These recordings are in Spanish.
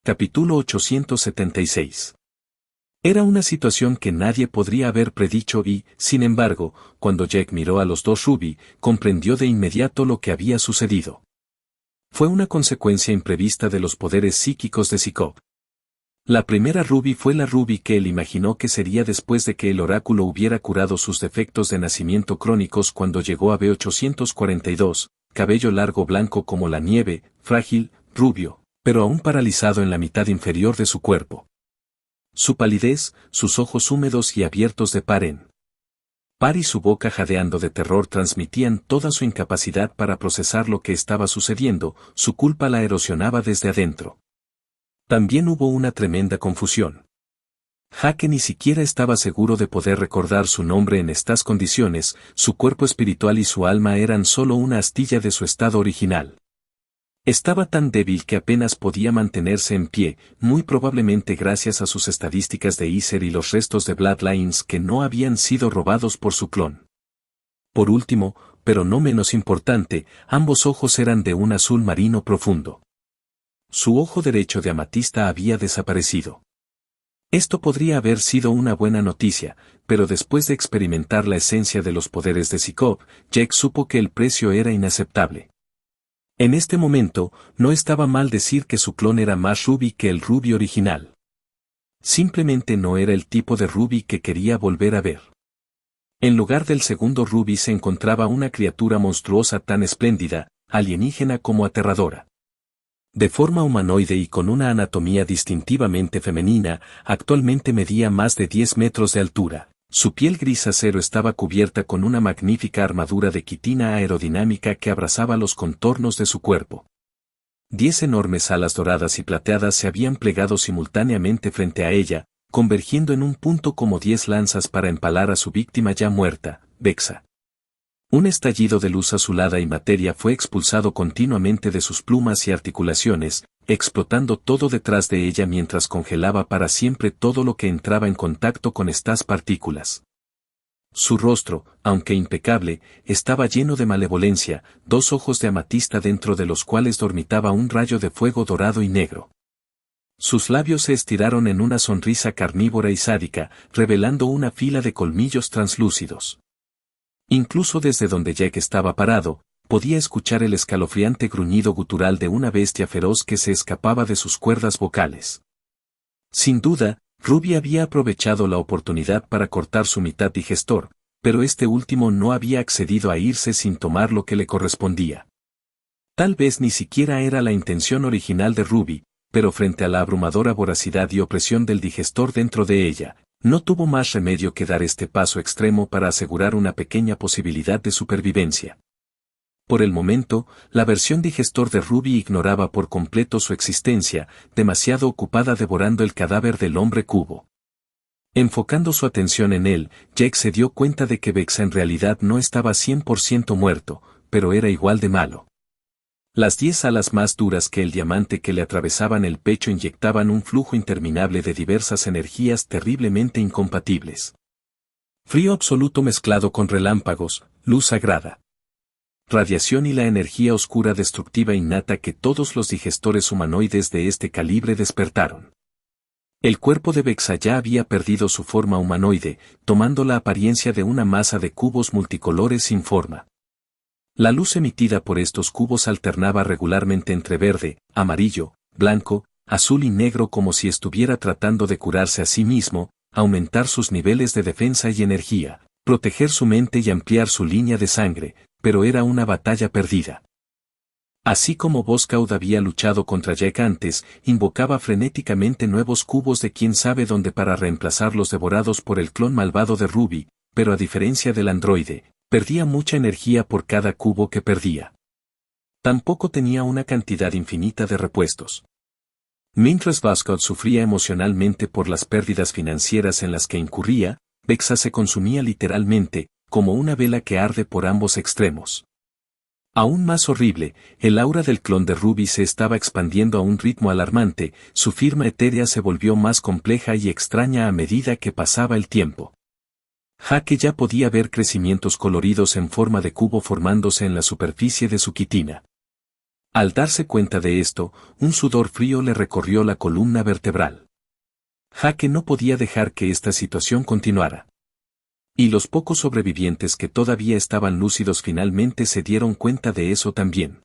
Capítulo 876. Era una situación que nadie podría haber predicho y, sin embargo, cuando Jack miró a los dos Ruby, comprendió de inmediato lo que había sucedido. Fue una consecuencia imprevista de los poderes psíquicos de Sikov. La primera Ruby fue la Ruby que él imaginó que sería después de que el oráculo hubiera curado sus defectos de nacimiento crónicos cuando llegó a B842, cabello largo blanco como la nieve, frágil, rubio, pero aún paralizado en la mitad inferior de su cuerpo. Su palidez, sus ojos húmedos y abiertos de par en par y su boca jadeando de terror transmitían toda su incapacidad para procesar lo que estaba sucediendo, su culpa la erosionaba desde adentro. También hubo una tremenda confusión. Jake ni siquiera estaba seguro de poder recordar su nombre en estas condiciones, su cuerpo espiritual y su alma eran solo una astilla de su estado original. Estaba tan débil que apenas podía mantenerse en pie, muy probablemente gracias a sus estadísticas de Iser y los restos de Bloodlines que no habían sido robados por su clon. Por último, pero no menos importante, ambos ojos eran de un azul marino profundo. Su ojo derecho de amatista había desaparecido. Esto podría haber sido una buena noticia, pero después de experimentar la esencia de los poderes de Sikov, Jack supo que el precio era inaceptable. En este momento, no estaba mal decir que su clon era más Ruby que el Ruby original. Simplemente no era el tipo de Ruby que quería volver a ver. En lugar del segundo Ruby se encontraba una criatura monstruosa tan espléndida, alienígena como aterradora. De forma humanoide y con una anatomía distintivamente femenina, actualmente medía más de 10 metros de altura. Su piel gris acero estaba cubierta con una magnífica armadura de quitina aerodinámica que abrazaba los contornos de su cuerpo. 10 enormes alas doradas y plateadas se habían plegado simultáneamente frente a ella, convergiendo en un punto como 10 lanzas para empalar a su víctima ya muerta, Vexa. Un estallido de luz azulada y materia fue expulsado continuamente de sus plumas y articulaciones, explotando todo detrás de ella mientras congelaba para siempre todo lo que entraba en contacto con estas partículas. Su rostro, aunque impecable, estaba lleno de malevolencia, dos ojos de amatista dentro de los cuales dormitaba un rayo de fuego dorado y negro. Sus labios se estiraron en una sonrisa carnívora y sádica, revelando una fila de colmillos translúcidos. Incluso desde donde Jack estaba parado, podía escuchar el escalofriante gruñido gutural de una bestia feroz que se escapaba de sus cuerdas vocales. Sin duda, Ruby había aprovechado la oportunidad para cortar su mitad digestor, pero este último no había accedido a irse sin tomar lo que le correspondía. Tal vez ni siquiera era la intención original de Ruby, pero frente a la abrumadora voracidad y opresión del digestor dentro de ella, no tuvo más remedio que dar este paso extremo para asegurar una pequeña posibilidad de supervivencia. Por el momento, la versión digestor de Ruby ignoraba por completo su existencia, demasiado ocupada devorando el cadáver del hombre cubo. Enfocando su atención en él, Jack se dio cuenta de que Vexa en realidad no estaba 100% muerto, pero era igual de malo. Las 10 alas más duras que el diamante que le atravesaban el pecho inyectaban un flujo interminable de diversas energías terriblemente incompatibles. Frío absoluto mezclado con relámpagos, luz sagrada. Radiación y la energía oscura destructiva innata que todos los digestores humanoides de este calibre despertaron. El cuerpo de Vexa ya había perdido su forma humanoide, tomando la apariencia de una masa de cubos multicolores sin forma. La luz emitida por estos cubos alternaba regularmente entre verde, amarillo, blanco, azul y negro como si estuviera tratando de curarse a sí mismo, aumentar sus niveles de defensa y energía, proteger su mente y ampliar su línea de sangre, pero era una batalla perdida. Así como Boscaud había luchado contra Jack antes, invocaba frenéticamente nuevos cubos de quién sabe dónde para reemplazar los devorados por el clon malvado de Ruby, pero a diferencia del androide, perdía mucha energía por cada cubo que perdía. Tampoco tenía una cantidad infinita de repuestos. Mientras Boscaud sufría emocionalmente por las pérdidas financieras en las que incurría, Vexa se consumía literalmente, como una vela que arde por ambos extremos. Aún más horrible, el aura del clon de Ruby se estaba expandiendo a un ritmo alarmante, su firma etérea se volvió más compleja y extraña a medida que pasaba el tiempo. Jake ya podía ver crecimientos coloridos en forma de cubo formándose en la superficie de su quitina. Al darse cuenta de esto, un sudor frío le recorrió la columna vertebral. Jake no podía dejar que esta situación continuara. Y los pocos sobrevivientes que todavía estaban lúcidos finalmente se dieron cuenta de eso también.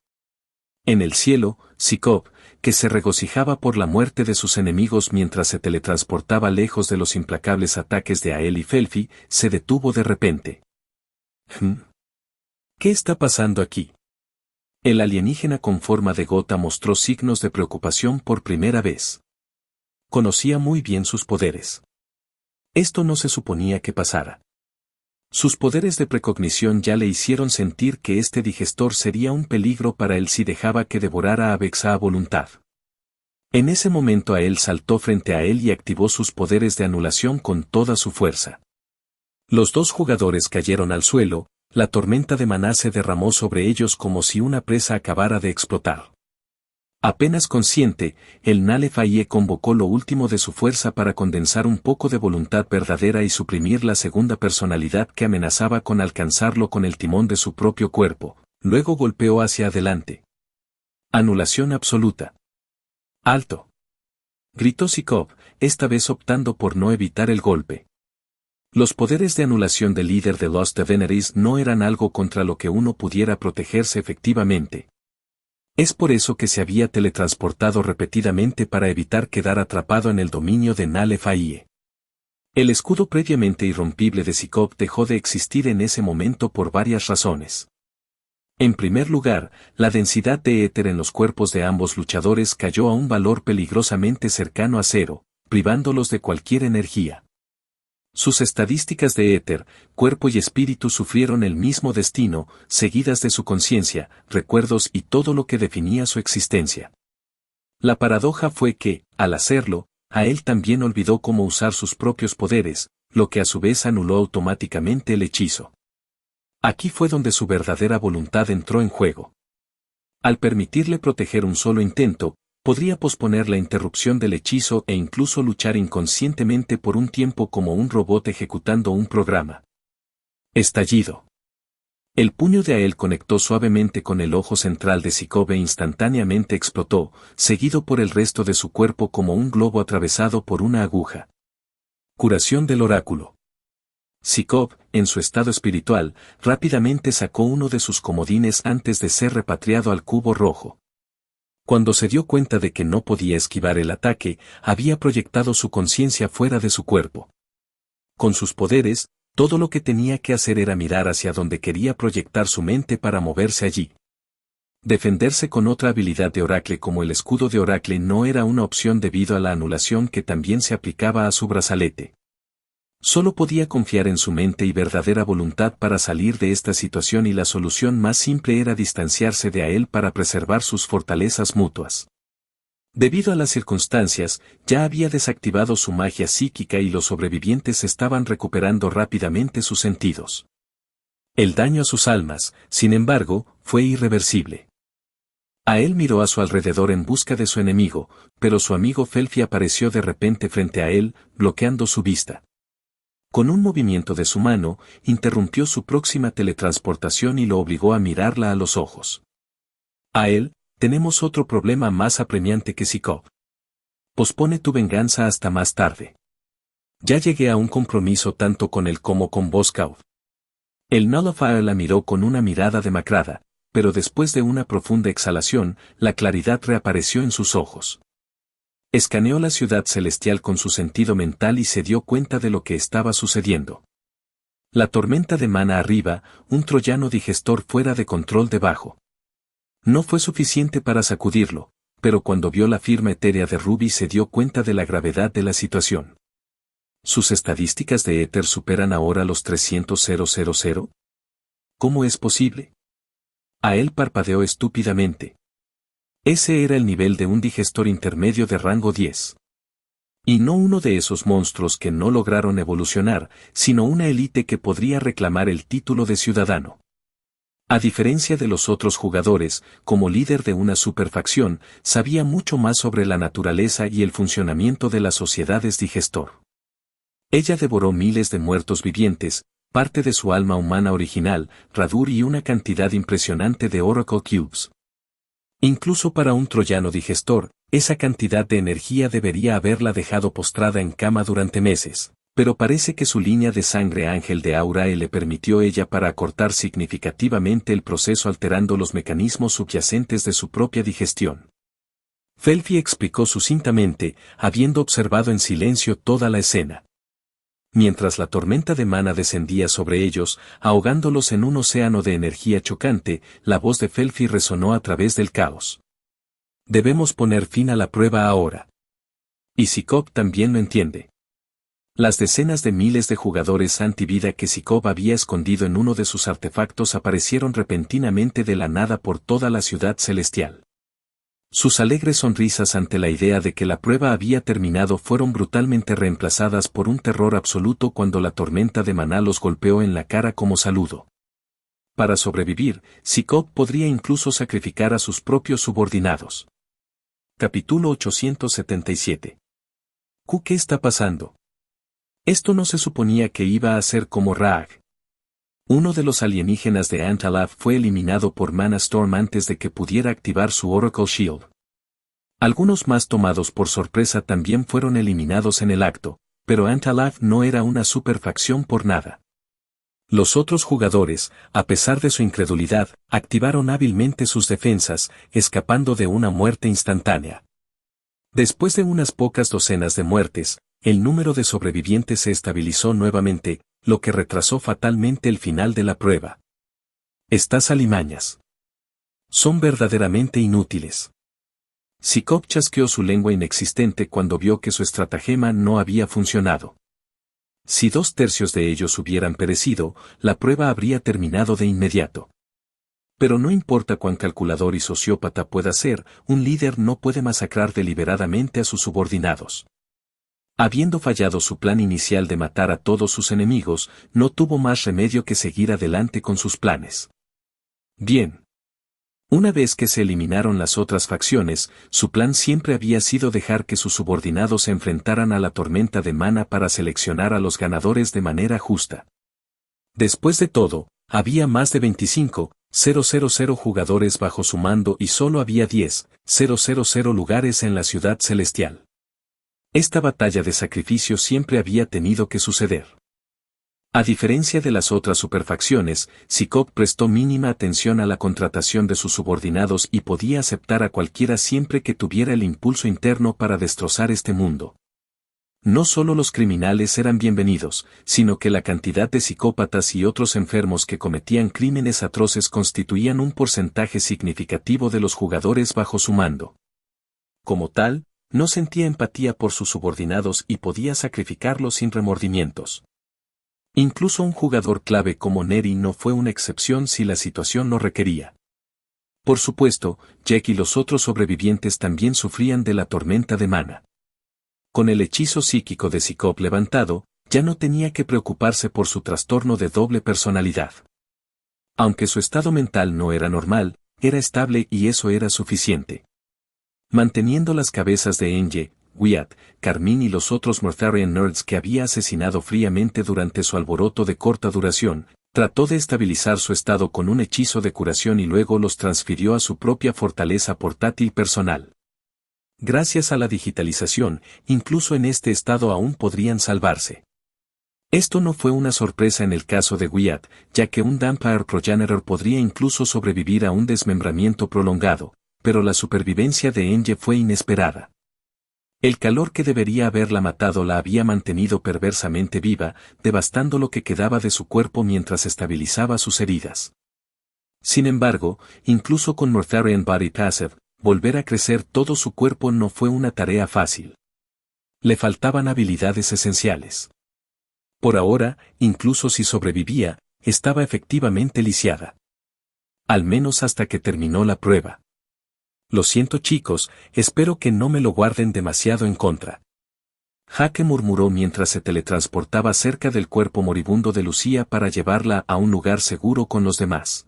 En el cielo, Sikov, que se regocijaba por la muerte de sus enemigos mientras se teletransportaba lejos de los implacables ataques de Ael y Felfi, se detuvo de repente. ¿Qué está pasando aquí? El alienígena con forma de gota mostró signos de preocupación por primera vez. Conocía muy bien sus poderes. Esto no se suponía que pasara. Sus poderes de precognición ya le hicieron sentir que este digestor sería un peligro para él si dejaba que devorara a Vexa a voluntad. En ese momento Ael saltó frente a él y activó sus poderes de anulación con toda su fuerza. Los dos jugadores cayeron al suelo. La tormenta de maná se derramó sobre ellos como si una presa acabara de explotar. Apenas consciente, el Nalefaye convocó lo último de su fuerza para condensar un poco de voluntad verdadera y suprimir la segunda personalidad que amenazaba con alcanzarlo con el timón de su propio cuerpo, luego golpeó hacia adelante. Anulación absoluta. ¡Alto!, gritó Sikov, esta vez optando por no evitar el golpe. Los poderes de anulación del líder de Lost Veneris no eran algo contra lo que uno pudiera protegerse efectivamente. Es por eso que se había teletransportado repetidamente para evitar quedar atrapado en el dominio de Nalefaye. El escudo previamente irrompible de Sikov dejó de existir en ese momento por varias razones. En primer lugar, la densidad de éter en los cuerpos de ambos luchadores cayó a un valor peligrosamente cercano a cero, privándolos de cualquier energía. Sus estadísticas de éter, cuerpo y espíritu sufrieron el mismo destino, seguidas de su conciencia, recuerdos y todo lo que definía su existencia. La paradoja fue que, al hacerlo, Ael también olvidó cómo usar sus propios poderes, lo que a su vez anuló automáticamente el hechizo. Aquí fue donde su verdadera voluntad entró en juego. Al permitirle proteger un solo intento, podría posponer la interrupción del hechizo e incluso luchar inconscientemente por un tiempo como un robot ejecutando un programa. Estallido. El puño de Ael conectó suavemente con el ojo central de Sikov e instantáneamente explotó, seguido por el resto de su cuerpo como un globo atravesado por una aguja. Curación del oráculo. Sikov, en su estado espiritual, rápidamente sacó uno de sus comodines antes de ser repatriado al cubo rojo. Cuando se dio cuenta de que no podía esquivar el ataque, había proyectado su conciencia fuera de su cuerpo. Con sus poderes, todo lo que tenía que hacer era mirar hacia donde quería proyectar su mente para moverse allí. Defenderse con otra habilidad de Oracle como el escudo de Oracle no era una opción debido a la anulación que también se aplicaba a su brazalete. Solo podía confiar en su mente y verdadera voluntad para salir de esta situación y la solución más simple era distanciarse de Ael para preservar sus fortalezas mutuas. Debido a las circunstancias, ya había desactivado su magia psíquica y los sobrevivientes estaban recuperando rápidamente sus sentidos. El daño a sus almas, sin embargo, fue irreversible. Ael miró a su alrededor en busca de su enemigo, pero su amigo Felfi apareció de repente frente a él, bloqueando su vista. Con un movimiento de su mano, interrumpió su próxima teletransportación y lo obligó a mirarla a los ojos. Ael, tenemos otro problema más apremiante que Sikov. Pospone tu venganza hasta más tarde. Ya llegué a un compromiso tanto con él como con Voskov. El Nullifier la miró con una mirada demacrada, pero después de una profunda exhalación, la claridad reapareció en sus ojos. Escaneó la ciudad celestial con su sentido mental y se dio cuenta de lo que estaba sucediendo. La tormenta de mana arriba, un troyano digestor fuera de control debajo. No fue suficiente para sacudirlo, pero cuando vio la firma etérea de Ruby se dio cuenta de la gravedad de la situación. ¿Sus estadísticas de éter superan ahora los 300.000? ¿Cómo es posible? Ael parpadeó estúpidamente. Ese era el nivel de un digestor intermedio de rango 10. Y no uno de esos monstruos que no lograron evolucionar, sino una élite que podría reclamar el título de ciudadano. A diferencia de los otros jugadores, como líder de una superfacción, sabía mucho más sobre la naturaleza y el funcionamiento de las sociedades digestor. Ella devoró miles de muertos vivientes, parte de su alma humana original, Radur y una cantidad impresionante de Oracle Cubes. Incluso para un troyano digestor, esa cantidad de energía debería haberla dejado postrada en cama durante meses, pero parece que su línea de sangre ángel de Aurae le permitió ella para acortar significativamente el proceso alterando los mecanismos subyacentes de su propia digestión. Felfi explicó sucintamente, habiendo observado en silencio toda la escena. Mientras la tormenta de mana descendía sobre ellos, ahogándolos en un océano de energía chocante, la voz de Felfi resonó a través del caos. Debemos poner fin a la prueba ahora. Y Sikov también lo entiende. Las decenas de miles de jugadores antivida que Sikov había escondido en uno de sus artefactos aparecieron repentinamente de la nada por toda la ciudad celestial. Sus alegres sonrisas ante la idea de que la prueba había terminado fueron brutalmente reemplazadas por un terror absoluto cuando la tormenta de maná los golpeó en la cara como saludo. Para sobrevivir, Sikov podría incluso sacrificar a sus propios subordinados. Capítulo 877. ¿Qué está pasando? Esto no se suponía que iba a ser como Raag. Uno de los alienígenas de Antalaf fue eliminado por Mana Storm antes de que pudiera activar su Oracle Shield. Algunos más tomados por sorpresa también fueron eliminados en el acto, pero Antalaf no era una superfacción por nada. Los otros jugadores, a pesar de su incredulidad, activaron hábilmente sus defensas, escapando de una muerte instantánea. Después de unas pocas docenas de muertes, el número de sobrevivientes se estabilizó nuevamente, lo que retrasó fatalmente el final de la prueba. Estas alimañas son verdaderamente inútiles. Sikov chasqueó su lengua inexistente cuando vio que su estratagema no había funcionado. Si 2/3 de ellos hubieran perecido, la prueba habría terminado de inmediato. Pero no importa cuán calculador y sociópata pueda ser, un líder no puede masacrar deliberadamente a sus subordinados. Habiendo fallado su plan inicial de matar a todos sus enemigos, no tuvo más remedio que seguir adelante con sus planes. Bien. Una vez que se eliminaron las otras facciones, su plan siempre había sido dejar que sus subordinados se enfrentaran a la tormenta de mana para seleccionar a los ganadores de manera justa. Después de todo, había más de 25,000 jugadores bajo su mando y solo había 10,000 lugares en la ciudad celestial. Esta batalla de sacrificio siempre había tenido que suceder. A diferencia de las otras superfacciones, Sikov prestó mínima atención a la contratación de sus subordinados y podía aceptar a cualquiera siempre que tuviera el impulso interno para destrozar este mundo. No solo los criminales eran bienvenidos, sino que la cantidad de psicópatas y otros enfermos que cometían crímenes atroces constituían un porcentaje significativo de los jugadores bajo su mando. Como tal, no sentía empatía por sus subordinados y podía sacrificarlos sin remordimientos. Incluso un jugador clave como Neri no fue una excepción si la situación lo requería. Por supuesto, Jack y los otros sobrevivientes también sufrían de la tormenta de mana. Con el hechizo psíquico de Sikov levantado, ya no tenía que preocuparse por su trastorno de doble personalidad. Aunque su estado mental no era normal, era estable y eso era suficiente. Manteniendo las cabezas de Enge, Wyatt, Carmine y los otros Mortharian nerds que había asesinado fríamente durante su alboroto de corta duración, trató de estabilizar su estado con un hechizo de curación y luego los transfirió a su propia fortaleza portátil personal. Gracias a la digitalización, incluso en este estado aún podrían salvarse. Esto no fue una sorpresa en el caso de Wyatt, ya que un Vampire Progenitor podría incluso sobrevivir a un desmembramiento prolongado, pero la supervivencia de Enge fue inesperada. El calor que debería haberla matado la había mantenido perversamente viva, devastando lo que quedaba de su cuerpo mientras estabilizaba sus heridas. Sin embargo, incluso con Mortharian Body Passive, volver a crecer todo su cuerpo no fue una tarea fácil. Le faltaban habilidades esenciales. Por ahora, incluso si sobrevivía, estaba efectivamente lisiada. Al menos hasta que terminó la prueba. Lo siento chicos, espero que no me lo guarden demasiado en contra. Jake murmuró mientras se teletransportaba cerca del cuerpo moribundo de Lucía para llevarla a un lugar seguro con los demás.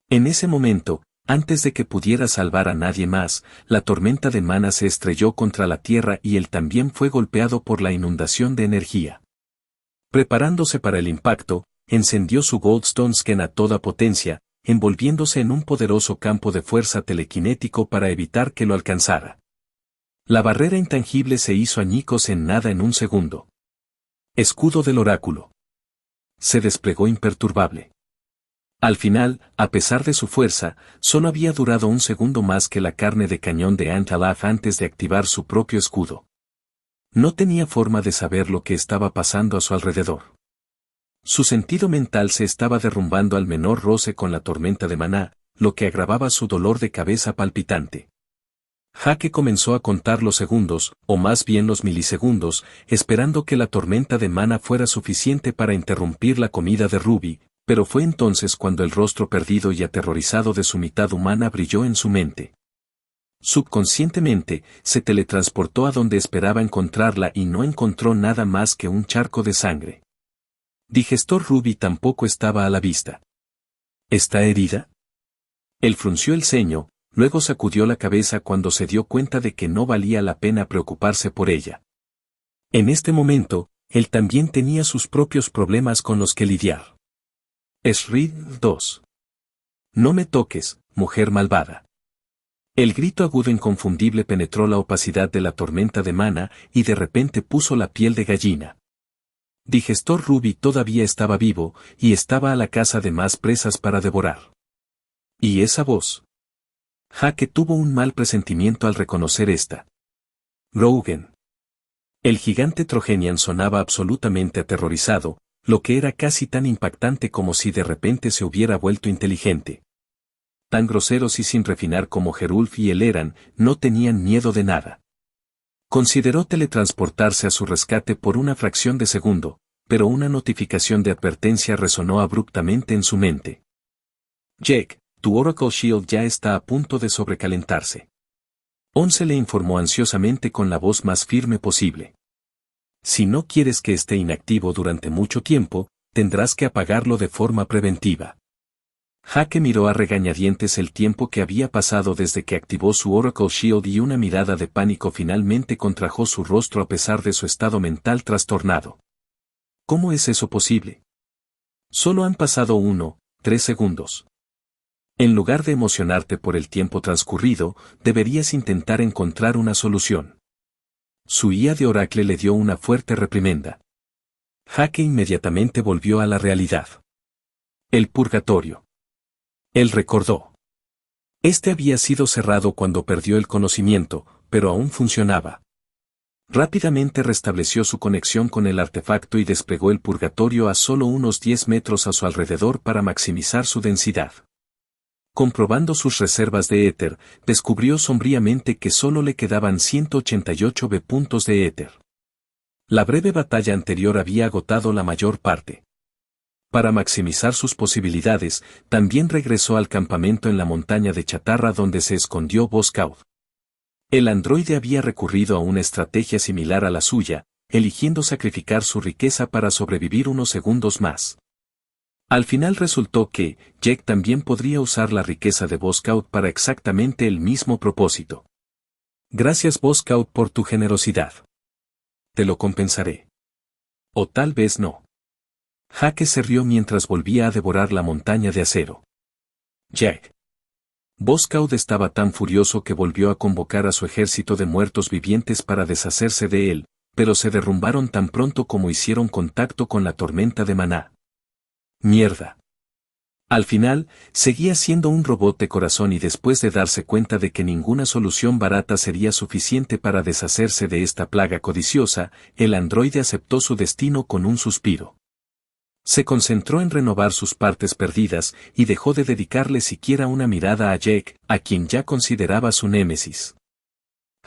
En ese momento, antes de que pudiera salvar a nadie más, la tormenta de mana se estrelló contra la tierra y él también fue golpeado por la inundación de energía. Preparándose para el impacto, encendió su Goldstone Scan a toda potencia, envolviéndose en un poderoso campo de fuerza telequinético para evitar que lo alcanzara. La barrera intangible se hizo añicos en nada en un segundo. Escudo del oráculo. Se desplegó imperturbable. Al final, a pesar de su fuerza, solo había durado un segundo más que la carne de cañón de Antalaf antes de activar su propio escudo. No tenía forma de saber lo que estaba pasando a su alrededor. Su sentido mental se estaba derrumbando al menor roce con la tormenta de maná, lo que agravaba su dolor de cabeza palpitante. Jake comenzó a contar los segundos, o más bien los milisegundos, esperando que la tormenta de maná fuera suficiente para interrumpir la comida de Ruby, pero fue entonces cuando el rostro perdido y aterrorizado de su mitad humana brilló en su mente. Subconscientemente, se teletransportó a donde esperaba encontrarla y no encontró nada más que un charco de sangre. Digestor Ruby tampoco estaba a la vista. ¿Está herida? Él frunció el ceño, luego sacudió la cabeza cuando se dio cuenta de que no valía la pena preocuparse por ella. En este momento, él también tenía sus propios problemas con los que lidiar. Shreed 2. No me toques, mujer malvada. El grito agudo inconfundible penetró la opacidad de la tormenta de maná y de repente puso la piel de gallina. Digestor Ruby todavía estaba vivo y estaba a la caza de más presas para devorar. ¿Y esa voz? Jake tuvo un mal presentimiento al reconocer esta. Grogan. El gigante Trojenian sonaba absolutamente aterrorizado, lo que era casi tan impactante como si de repente se hubiera vuelto inteligente. Tan groseros y sin refinar como Gerulf y él eran, no tenían miedo de nada. Consideró teletransportarse a su rescate por una fracción de segundo, pero una notificación de advertencia resonó abruptamente en su mente. Jake, tu Oracle Shield ya está a punto de sobrecalentarse. Once le informó ansiosamente con la voz más firme posible. Si no quieres que esté inactivo durante mucho tiempo, tendrás que apagarlo de forma preventiva. Jake miró a regañadientes el tiempo que había pasado desde que activó su Oracle Shield y una mirada de pánico finalmente contrajo su rostro a pesar de su estado mental trastornado. ¿Cómo es eso posible? Solo han pasado 3 segundos. En lugar de emocionarte por el tiempo transcurrido, deberías intentar encontrar una solución. Su IA de Oracle le dio una fuerte reprimenda. Jake inmediatamente volvió a la realidad. El purgatorio. Él recordó. Este había sido cerrado cuando perdió el conocimiento, pero aún funcionaba. Rápidamente restableció su conexión con el artefacto y desplegó el purgatorio a solo unos 10 metros a su alrededor para maximizar su densidad. Comprobando sus reservas de éter, descubrió sombríamente que solo le quedaban 188 B puntos de éter. La breve batalla anterior había agotado la mayor parte. Para maximizar sus posibilidades, también regresó al campamento en la montaña de chatarra donde se escondió Boscaud. El androide había recurrido a una estrategia similar a la suya, eligiendo sacrificar su riqueza para sobrevivir unos segundos más. Al final resultó que, Jake también podría usar la riqueza de Boscaud para exactamente el mismo propósito. Gracias Boscaud por tu generosidad. Te lo compensaré. O tal vez no. Jake se rió mientras volvía a devorar la montaña de acero. Jack. Boscaud estaba tan furioso que volvió a convocar a su ejército de muertos vivientes para deshacerse de él, pero se derrumbaron tan pronto como hicieron contacto con la tormenta de maná. Mierda. Al final, seguía siendo un robot de corazón y después de darse cuenta de que ninguna solución barata sería suficiente para deshacerse de esta plaga codiciosa, el androide aceptó su destino con un suspiro. Se concentró en renovar sus partes perdidas y dejó de dedicarle siquiera una mirada a Jake, a quien ya consideraba su némesis.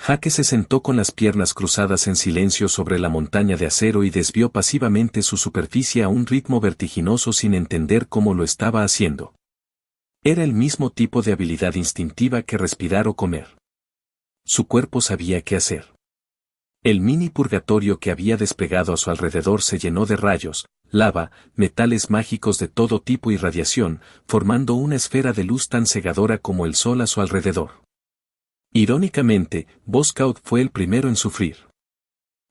Jake se sentó con las piernas cruzadas en silencio sobre la montaña de acero y desvió pasivamente su superficie a un ritmo vertiginoso sin entender cómo lo estaba haciendo. Era el mismo tipo de habilidad instintiva que respirar o comer. Su cuerpo sabía qué hacer. El mini purgatorio que había desplegado a su alrededor se llenó de rayos, lava, metales mágicos de todo tipo y radiación, formando una esfera de luz tan cegadora como el sol a su alrededor. Irónicamente, Boscaud fue el primero en sufrir.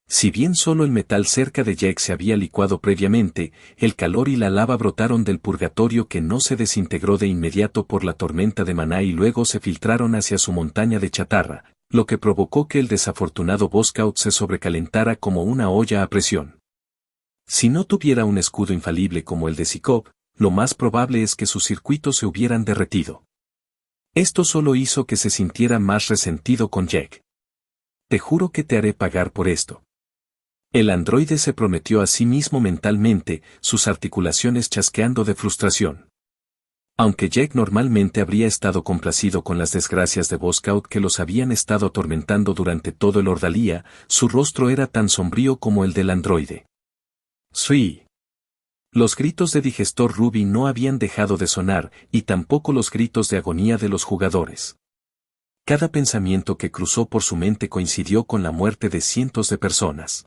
Si bien solo el metal cerca de Jack se había licuado previamente, el calor y la lava brotaron del purgatorio que no se desintegró de inmediato por la tormenta de maná y luego se filtraron hacia su montaña de chatarra, lo que provocó que el desafortunado Boscout se sobrecalentara como una olla a presión. Si no tuviera un escudo infalible como el de Sikov, lo más probable es que sus circuitos se hubieran derretido. Esto solo hizo que se sintiera más resentido con Jack. Te juro que te haré pagar por esto. El androide se prometió a sí mismo mentalmente, sus articulaciones chasqueando de frustración. Aunque Jack normalmente habría estado complacido con las desgracias de Boscout que los habían estado atormentando durante todo el ordalía, su rostro era tan sombrío como el del androide. Sí. Los gritos de Digestor Ruby no habían dejado de sonar, y tampoco los gritos de agonía de los jugadores. Cada pensamiento que cruzó por su mente coincidió con la muerte de cientos de personas.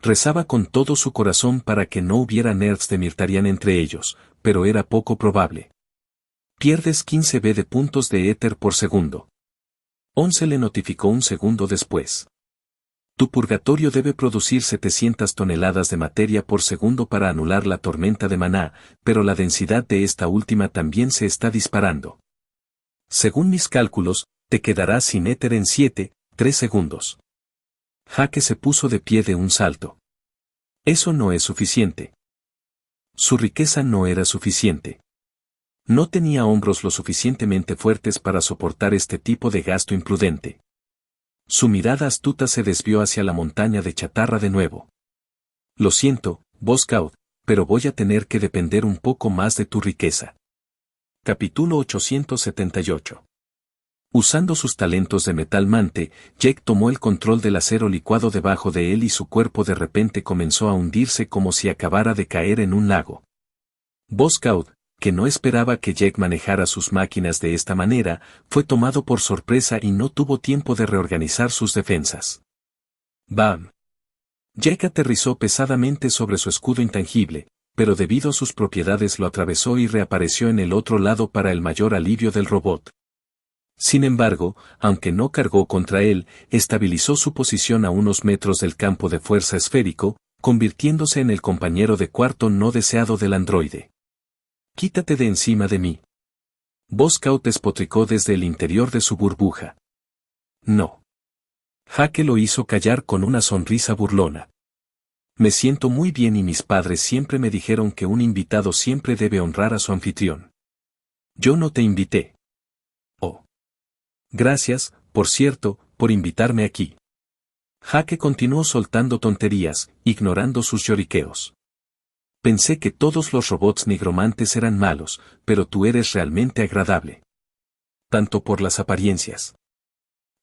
Rezaba con todo su corazón para que no hubiera nerds de Mirtarian entre ellos, pero era poco probable. Pierdes 15 B de puntos de éter por segundo. 11 le notificó un segundo después. Tu purgatorio debe producir 700 toneladas de materia por segundo para anular la tormenta de maná, pero la densidad de esta última también se está disparando. Según mis cálculos, te quedarás sin éter en 3 segundos. Jaque se puso de pie de un salto. Eso no es suficiente. Su riqueza no era suficiente. No tenía hombros lo suficientemente fuertes para soportar este tipo de gasto imprudente. Su mirada astuta se desvió hacia la montaña de chatarra de nuevo. Lo siento, Boscout, pero voy a tener que depender un poco más de tu riqueza. Capítulo 878. Usando sus talentos de metal mante, Jack tomó el control del acero licuado debajo de él y su cuerpo de repente comenzó a hundirse como si acabara de caer en un lago. Boscout, que no esperaba que Jack manejara sus máquinas de esta manera, fue tomado por sorpresa y no tuvo tiempo de reorganizar sus defensas. ¡Bam! Jack aterrizó pesadamente sobre su escudo intangible, pero debido a sus propiedades lo atravesó y reapareció en el otro lado para el mayor alivio del robot. Sin embargo, aunque no cargó contra él, estabilizó su posición a unos metros del campo de fuerza esférico, convirtiéndose en el compañero de cuarto no deseado del androide. «Quítate de encima de mí». Boscout despotricó desde el interior de su burbuja. «No». Jaque lo hizo callar con una sonrisa burlona. «Me siento muy bien y mis padres siempre me dijeron que un invitado siempre debe honrar a su anfitrión. Yo no te invité». «Oh. Gracias, por cierto, por invitarme aquí». Jaque continuó soltando tonterías, ignorando sus lloriqueos. «Pensé que todos los robots nigromantes eran malos, pero tú eres realmente agradable. Tanto por las apariencias.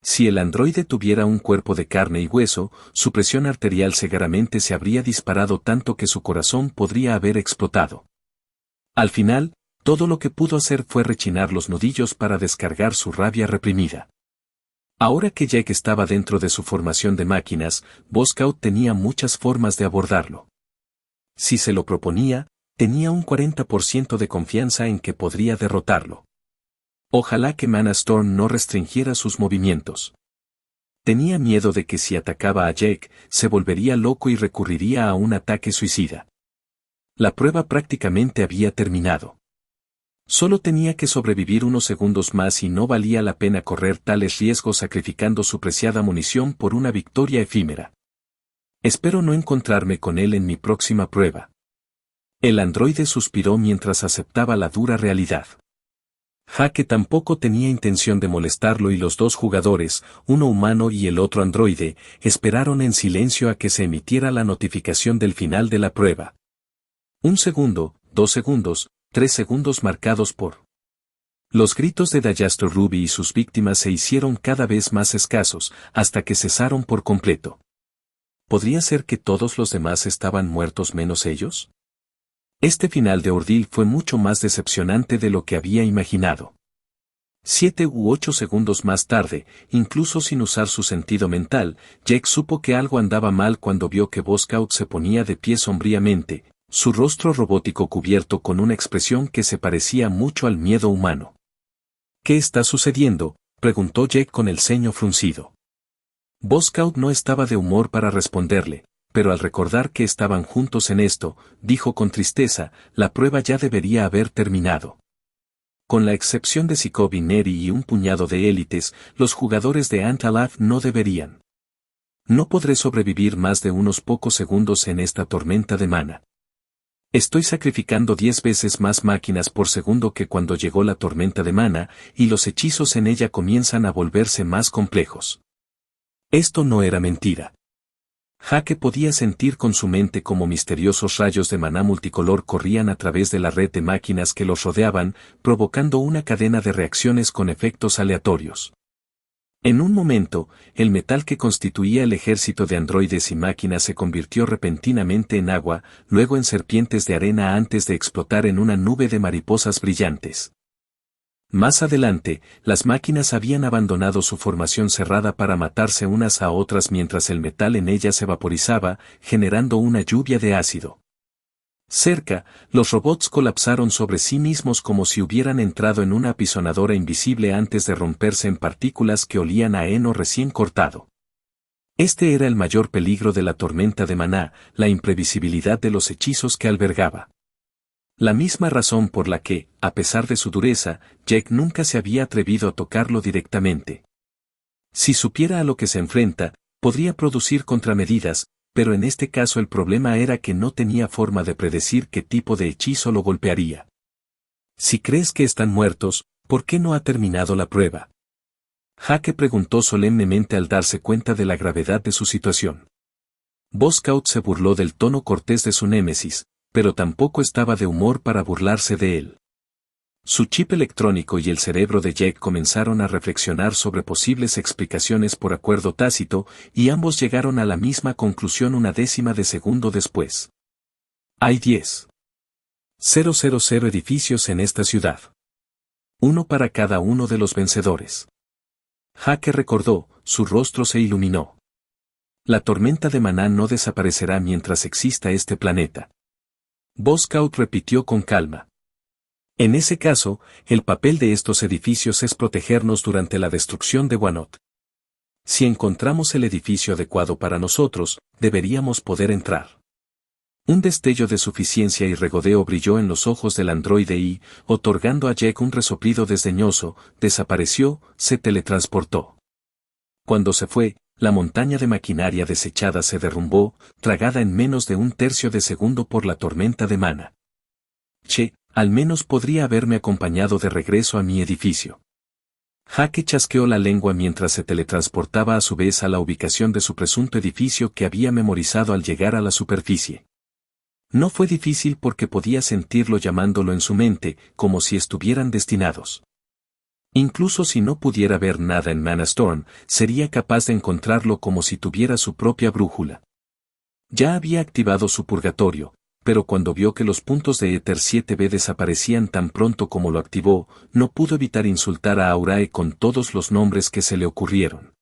Si el androide tuviera un cuerpo de carne y hueso, su presión arterial seguramente se habría disparado tanto que su corazón podría haber explotado. Al final, todo lo que pudo hacer fue rechinar los nudillos para descargar su rabia reprimida. Ahora que Jack estaba dentro de su formación de máquinas, Boscout tenía muchas formas de abordarlo. Si se lo proponía, tenía un 40% de confianza en que podría derrotarlo. Ojalá que Mana Storm no restringiera sus movimientos. Tenía miedo de que si atacaba a Jack, se volvería loco y recurriría a un ataque suicida. La prueba prácticamente había terminado. Solo tenía que sobrevivir unos segundos más y no valía la pena correr tales riesgos sacrificando su preciada munición por una victoria efímera. Espero no encontrarme con él en mi próxima prueba. El androide suspiró mientras aceptaba la dura realidad. Jaque tampoco tenía intención de molestarlo y los dos jugadores, uno humano y el otro androide, esperaron en silencio a que se emitiera la notificación del final de la prueba. 1 segundo, 2 segundos, 3 segundos marcados por. Los gritos de Digestor Ruby y sus víctimas se hicieron cada vez más escasos, hasta que cesaron por completo. ¿Podría ser que todos los demás estaban muertos menos ellos? Este final de ordeal fue mucho más decepcionante de lo que había imaginado. 7 u 8 segundos más tarde, incluso sin usar su sentido mental, Jack supo que algo andaba mal cuando vio que Boscout se ponía de pie sombríamente, su rostro robótico cubierto con una expresión que se parecía mucho al miedo humano. «¿Qué está sucediendo?», preguntó Jack con el ceño fruncido. Boscaut no estaba de humor para responderle, pero al recordar que estaban juntos en esto, dijo con tristeza, la prueba ya debería haber terminado. Con la excepción de Sikov y Neri y un puñado de élites, los jugadores de Ant-Alaf no deberían. No podré sobrevivir más de unos pocos segundos en esta tormenta de mana. Estoy sacrificando 10 veces más máquinas por segundo que cuando llegó la tormenta de mana, y los hechizos en ella comienzan a volverse más complejos. Esto no era mentira. Jake podía sentir con su mente cómo misteriosos rayos de maná multicolor corrían a través de la red de máquinas que los rodeaban, provocando una cadena de reacciones con efectos aleatorios. En un momento, el metal que constituía el ejército de androides y máquinas se convirtió repentinamente en agua, luego en serpientes de arena antes de explotar en una nube de mariposas brillantes. Más adelante, las máquinas habían abandonado su formación cerrada para matarse unas a otras mientras el metal en ellas se vaporizaba, generando una lluvia de ácido. Cerca, los robots colapsaron sobre sí mismos como si hubieran entrado en una apisonadora invisible antes de romperse en partículas que olían a heno recién cortado. Este era el mayor peligro de la tormenta de maná, la imprevisibilidad de los hechizos que albergaba. La misma razón por la que, a pesar de su dureza, Jake nunca se había atrevido a tocarlo directamente. Si supiera a lo que se enfrenta, podría producir contramedidas, pero en este caso el problema era que no tenía forma de predecir qué tipo de hechizo lo golpearía. Si crees que están muertos, ¿por qué no ha terminado la prueba? Jake preguntó solemnemente al darse cuenta de la gravedad de su situación. Boscaut se burló del tono cortés de su némesis, pero tampoco estaba de humor para burlarse de él. Su chip electrónico y el cerebro de Jake comenzaron a reflexionar sobre posibles explicaciones por acuerdo tácito, y ambos llegaron a la misma conclusión una décima de segundo después. Hay 10,000 edificios en esta ciudad. Uno para cada uno de los vencedores. Jake recordó, su rostro se iluminó. La tormenta de maná no desaparecerá mientras exista este planeta. Boscaut repitió con calma. En ese caso, el papel de estos edificios es protegernos durante la destrucción de Wanoth. Si encontramos el edificio adecuado para nosotros, deberíamos poder entrar. Un destello de suficiencia y regodeo brilló en los ojos del androide y, otorgando a Jake un resoplido desdeñoso, desapareció, se teletransportó. Cuando se fue, la montaña de maquinaria desechada se derrumbó, tragada en menos de un tercio de segundo por la tormenta de mana. Che, al menos podría haberme acompañado de regreso a mi edificio. Jake chasqueó la lengua mientras se teletransportaba a su vez a la ubicación de su presunto edificio que había memorizado al llegar a la superficie. No fue difícil porque podía sentirlo llamándolo en su mente, como si estuvieran destinados. Incluso si no pudiera ver nada en Mana Storm, sería capaz de encontrarlo como si tuviera su propia brújula. Ya había activado su purgatorio, pero cuando vio que los puntos de Éter 7B desaparecían tan pronto como lo activó, no pudo evitar insultar a Aurae con todos los nombres que se le ocurrieron.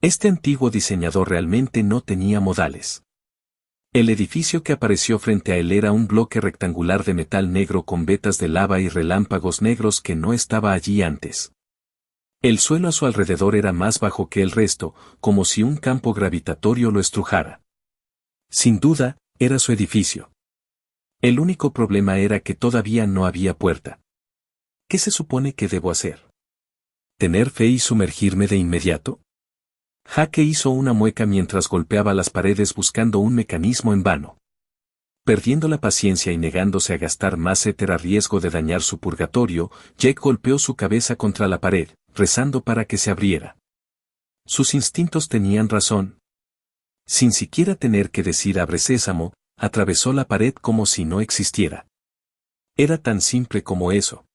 Este antiguo diseñador realmente no tenía modales. El edificio que apareció frente a él era un bloque rectangular de metal negro con vetas de lava y relámpagos negros que no estaba allí antes. El suelo a su alrededor era más bajo que el resto, como si un campo gravitatorio lo estrujara. Sin duda, era su edificio. El único problema era que todavía no había puerta. ¿Qué se supone que debo hacer? ¿Tener fe y sumergirme de inmediato? Jake hizo una mueca mientras golpeaba las paredes buscando un mecanismo en vano. Perdiendo la paciencia y negándose a gastar más éter a riesgo de dañar su purgatorio, Jake golpeó su cabeza contra la pared, rezando para que se abriera. Sus instintos tenían razón. Sin siquiera tener que decir abre sésamo, atravesó la pared como si no existiera. Era tan simple como eso.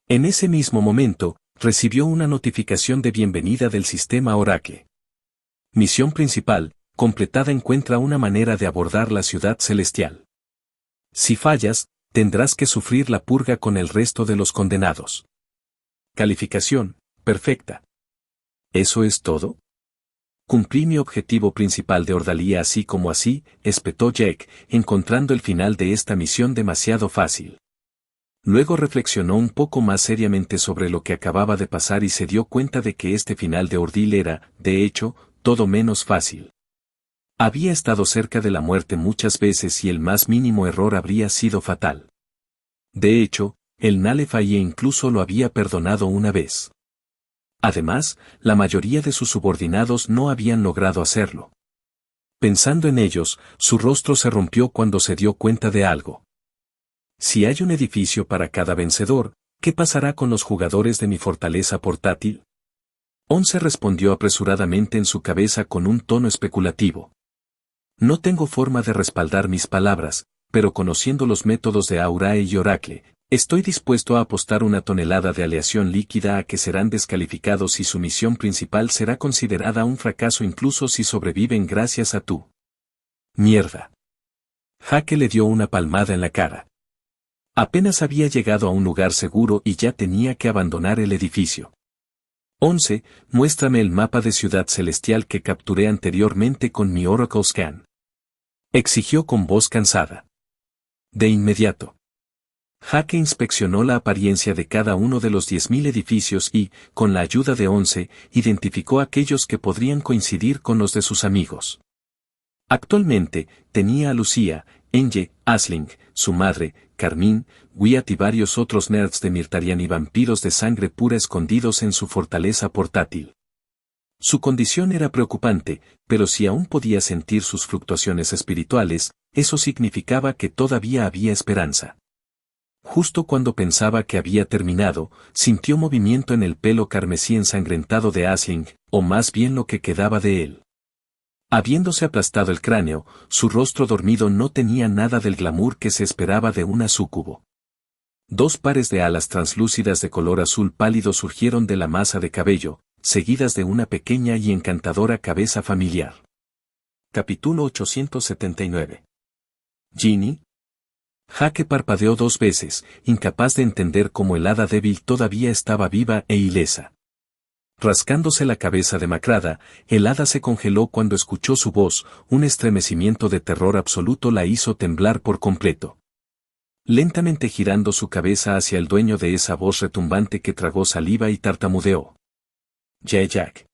En ese mismo momento, recibió una notificación de bienvenida del sistema Oracle. Misión principal, completada. Encuentra una manera de abordar la ciudad celestial. Si fallas, tendrás que sufrir la purga con el resto de los condenados. Calificación, perfecta. ¿Eso es todo? Cumplí mi objetivo principal de ordalía así como así, espetó Jake, encontrando el final de esta misión demasiado fácil. Luego reflexionó un poco más seriamente sobre lo que acababa de pasar y se dio cuenta de que este final de Ordil era, de hecho, todo menos fácil. Había estado cerca de la muerte muchas veces y el más mínimo error habría sido fatal. De hecho, el Nalefaye incluso lo había perdonado una vez. Además, la mayoría de sus subordinados no habían logrado hacerlo. Pensando en ellos, su rostro se rompió cuando se dio cuenta de algo. Si hay un edificio para cada vencedor, ¿qué pasará con los jugadores de mi fortaleza portátil? Once respondió apresuradamente en su cabeza con un tono especulativo. No tengo forma de respaldar mis palabras, pero conociendo los métodos de Aurae y Oracle, estoy dispuesto a apostar 1 tonelada de aleación líquida a que serán descalificados y su misión principal será considerada un fracaso incluso si sobreviven gracias a tú. Mierda. Jaque le dio una palmada en la cara. Apenas había llegado a un lugar seguro y ya tenía que abandonar el edificio. 11. Muéstrame el mapa de Ciudad Celestial que capturé anteriormente con mi Oracle Scan. Exigió con voz cansada. De inmediato. Jaque inspeccionó la apariencia de cada uno de los 10.000 edificios y, con la ayuda de 11, identificó aquellos que podrían coincidir con los de sus amigos. Actualmente, tenía a Lucía, Enge, Asling, su madre, Carmín, Wyatt y varios otros nerds de Mirtarian y vampiros de sangre pura escondidos en su fortaleza portátil. Su condición era preocupante, pero si aún podía sentir sus fluctuaciones espirituales, eso significaba que todavía había esperanza. Justo cuando pensaba que había terminado, sintió movimiento en el pelo carmesí ensangrentado de Asling, o más bien lo que quedaba de él. Habiéndose aplastado el cráneo, su rostro dormido no tenía nada del glamour que se esperaba de una súcubo. 2 pares de alas translúcidas de color azul pálido surgieron de la masa de cabello, seguidas de una pequeña y encantadora cabeza familiar. Capítulo 879. ¿Ginny? Jaque parpadeó 2 veces, incapaz de entender cómo el hada débil todavía estaba viva e ilesa. Rascándose la cabeza demacrada, el hada se congeló cuando escuchó su voz, un estremecimiento de terror absoluto la hizo temblar por completo. Lentamente girando su cabeza hacia el dueño de esa voz retumbante que tragó saliva y tartamudeó. Jack.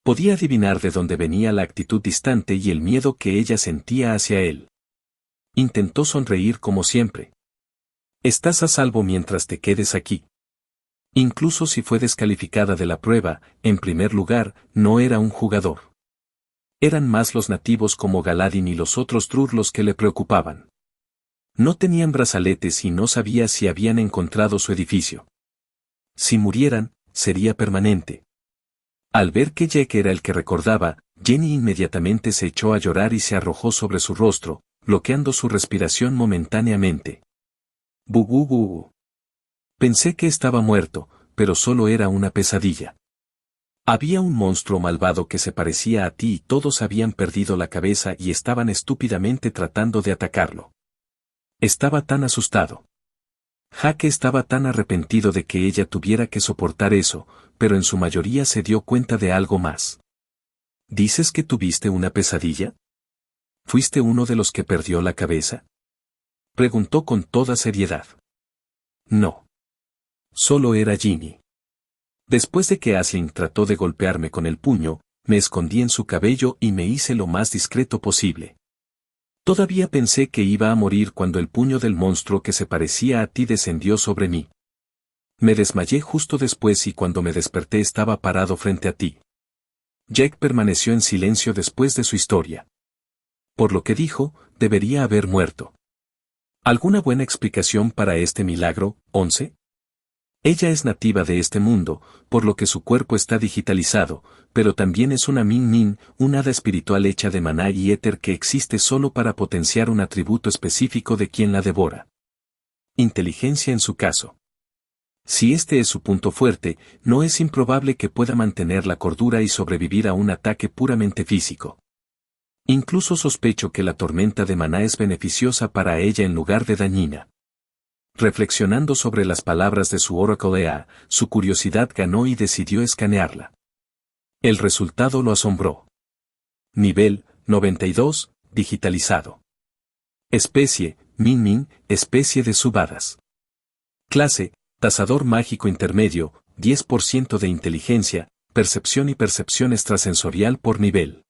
Podía adivinar de dónde venía la actitud distante y el miedo que ella sentía hacia él. Intentó sonreír como siempre. Estás a salvo mientras te quedes aquí. Incluso si fue descalificada de la prueba, en primer lugar, no era un jugador. Eran más los nativos como Galadin y los otros Drur los que le preocupaban. No tenían brazaletes y no sabía si habían encontrado su edificio. Si murieran, sería permanente. Al ver que Jack era el que recordaba, Jenny inmediatamente se echó a llorar y se arrojó sobre su rostro, bloqueando su respiración momentáneamente. Bugú. Pensé que estaba muerto, pero solo era una pesadilla. Había un monstruo malvado que se parecía a ti y todos habían perdido la cabeza y estaban estúpidamente tratando de atacarlo. Estaba tan asustado. Jaque estaba tan arrepentido de que ella tuviera que soportar eso, pero en su mayoría se dio cuenta de algo más. ¿Dices que tuviste una pesadilla? ¿Fuiste uno de los que perdió la cabeza? Preguntó con toda seriedad. No. Solo era Ginny. Después de que Asling trató de golpearme con el puño, me escondí en su cabello y me hice lo más discreto posible. Todavía pensé que iba a morir cuando el puño del monstruo que se parecía a ti descendió sobre mí. Me desmayé justo después y cuando me desperté estaba parado frente a ti. Jack permaneció en silencio después de su historia. Por lo que dijo, debería haber muerto. ¿Alguna buena explicación para este milagro, 11? Ella es nativa de este mundo, por lo que su cuerpo está digitalizado, pero también es una Min Min, una hada espiritual hecha de maná y éter que existe solo para potenciar un atributo específico de quien la devora. Inteligencia en su caso. Si este es su punto fuerte, no es improbable que pueda mantener la cordura y sobrevivir a un ataque puramente físico. Incluso sospecho que la tormenta de maná es beneficiosa para ella en lugar de dañina. Reflexionando sobre las palabras de su Oracle EA, su curiosidad ganó y decidió escanearla. El resultado lo asombró. Nivel 92, digitalizado. Especie, Min Min, especie de subhadas. Clase, Tasador mágico intermedio, 10% de inteligencia, percepción y percepción extrasensorial por nivel.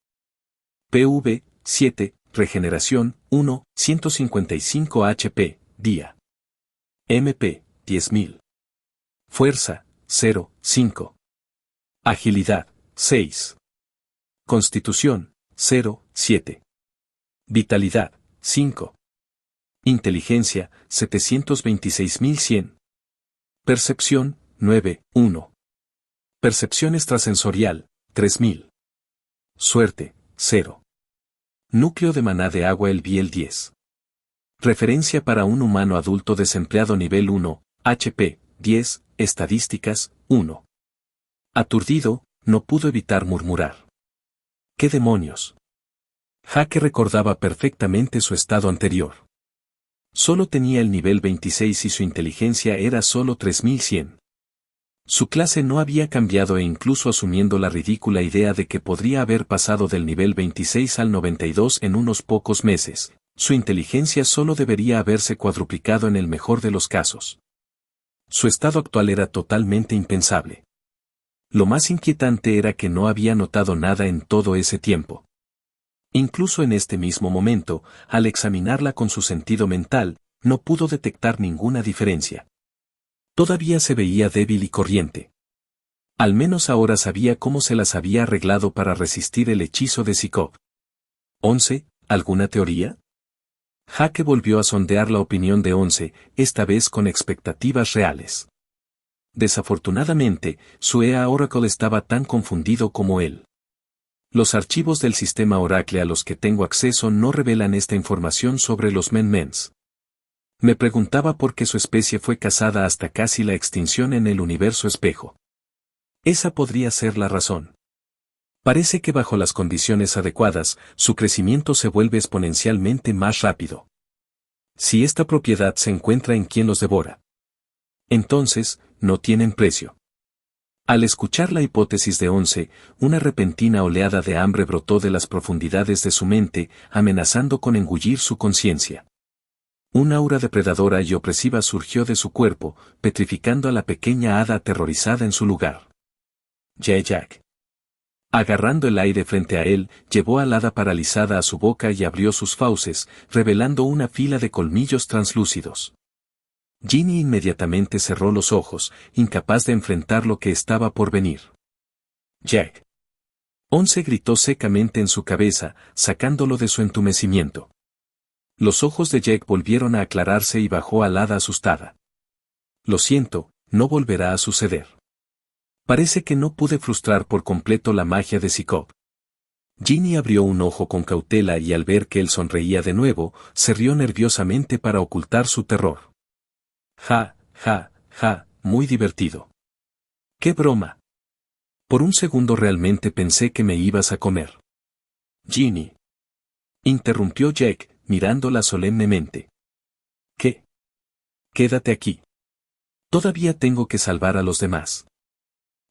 PV, 7, regeneración, 1, 155 HP, día. MP, 10.000. Fuerza, 0, 5. Agilidad, 6. Constitución, 0, 7. Vitalidad, 5. Inteligencia, 726.100. Percepción, 9, 1. Percepción extrasensorial, 3.000. Suerte, 0. Núcleo de maná de agua el Biel 10. Referencia para un humano adulto desempleado nivel 1, HP, 10, estadísticas, 1. Aturdido, no pudo evitar murmurar. ¿Qué demonios? Jake recordaba perfectamente su estado anterior. Solo tenía el nivel 26 y su inteligencia era solo 3100. Su clase no había cambiado e incluso asumiendo la ridícula idea de que podría haber pasado del nivel 26 al 92 en unos pocos meses, su inteligencia solo debería haberse cuadruplicado en el mejor de los casos. Su estado actual era totalmente impensable. Lo más inquietante era que no había notado nada en todo ese tiempo. Incluso en este mismo momento, al examinarla con su sentido mental, no pudo detectar ninguna diferencia. Todavía se veía débil y corriente. Al menos ahora sabía cómo se las había arreglado para resistir el hechizo de Sikov. 11. ¿Alguna teoría? Jake volvió a sondear la opinión de 11, esta vez con expectativas reales. Desafortunadamente, su EA Oracle estaba tan confundido como él. Los archivos del sistema Oracle a los que tengo acceso no revelan esta información sobre los Men-Mens. Me preguntaba por qué su especie fue cazada hasta casi la extinción en el universo espejo. Esa podría ser la razón. Parece que bajo las condiciones adecuadas, su crecimiento se vuelve exponencialmente más rápido. Si esta propiedad se encuentra en quien los devora, entonces, no tienen precio. Al escuchar la hipótesis de 11, una repentina oleada de hambre brotó de las profundidades de su mente, amenazando con engullir su conciencia. Un aura depredadora y opresiva surgió de su cuerpo, petrificando a la pequeña hada aterrorizada en su lugar. Jack. Agarrando el aire frente a él, llevó al hada paralizada a su boca y abrió sus fauces, revelando una fila de colmillos translúcidos. Ginny inmediatamente cerró los ojos, incapaz de enfrentar lo que estaba por venir. Jack. 11 gritó secamente en su cabeza, sacándolo de su entumecimiento. Los ojos de Jack volvieron a aclararse y bajó al hada asustada. Lo siento, no volverá a suceder. Parece que no pude frustrar por completo la magia de Sikov. Ginny abrió un ojo con cautela y al ver que él sonreía de nuevo, se rió nerviosamente para ocultar su terror. Ja, ja, ja, muy divertido. ¡Qué broma! Por un segundo realmente pensé que me ibas a comer. Ginny. Interrumpió Jack, mirándola solemnemente. ¿Qué? Quédate aquí. Todavía tengo que salvar a los demás.